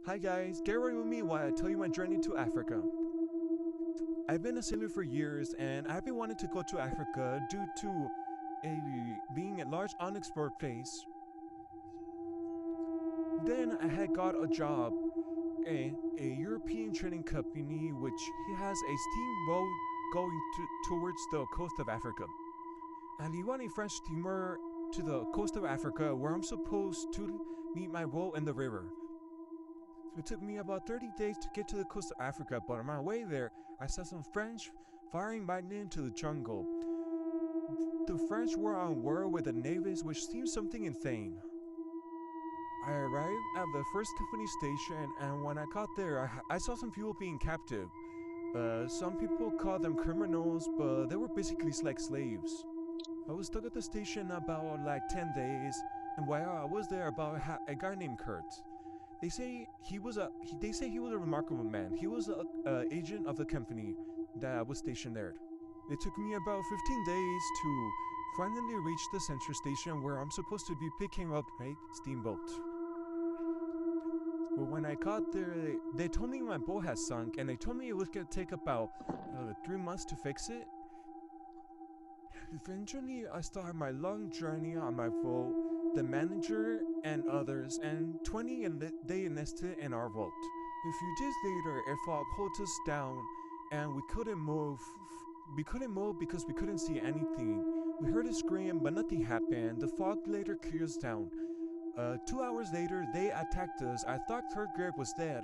Hi guys, get ready with me while I tell you my journey to Africa. I've been a sailor for years and I've been wanting to go to Africa due to being a large unexplored place. Then I had got a job in a European trading company which has a steamboat going towards the coast of Africa. And he won a French steamer to the coast of Africa where I'm supposed to meet my role in the river. It took me about 30 days to get to the coast of Africa, but on my way there, I saw some French firing back into the jungle. The French were on war with the natives, which seemed something insane. I arrived at the first company station, and when I got there, I saw some people being captive. Some people called them criminals, but they were basically like slaves. I was stuck at the station about like 10 days, and while I was there, about a guy named Kurt. They say he was a remarkable man. He was a agent of the company that was stationed there. It took me about 15 days to finally reach the central station where I'm supposed to be picking up my steamboat. But when I got there, they told me my boat had sunk, and they told me it was gonna take about 3 months to fix it. Eventually, I started my long journey on my boat. The manager and others, and 20 they enlisted in our boat. A few days later, a fog pulled us down, and we couldn't move. We couldn't move because we couldn't see anything. We heard a scream, but nothing happened. The fog later clears down. 2 hours later, they attacked us. I thought Kurt Greb was dead,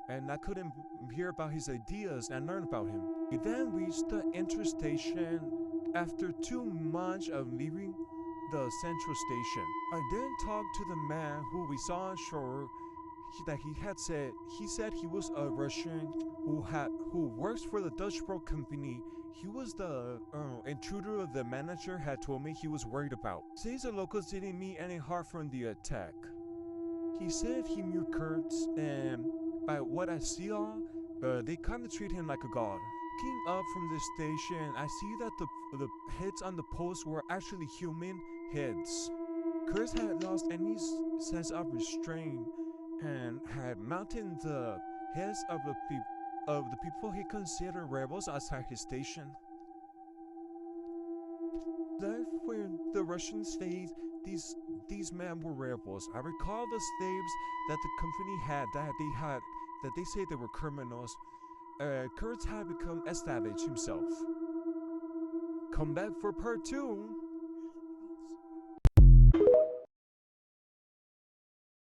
and I couldn't hear about his ideas and learn about him. We then reached the interstation after 2 months of leaving the central station. I then talked to the man who we saw on shore. He said he was a Russian who works for the Dutch Pro Company. He was the intruder the manager had told me he was worried about. Says the locals didn't meet any harm from the attack. He said he knew Kurtz, and by what I saw, they kind of treat him like a god. Looking up from the station, I see that the heads on the posts were actually human heads. Kurtz had lost any sense of restraint and had mounted the heads of the people he considered rebels outside his station. That when the Russians say these men were rebels, I recall the slaves that the company had that they say they were criminals. Kurtz had become a savage himself. Come back for part 2.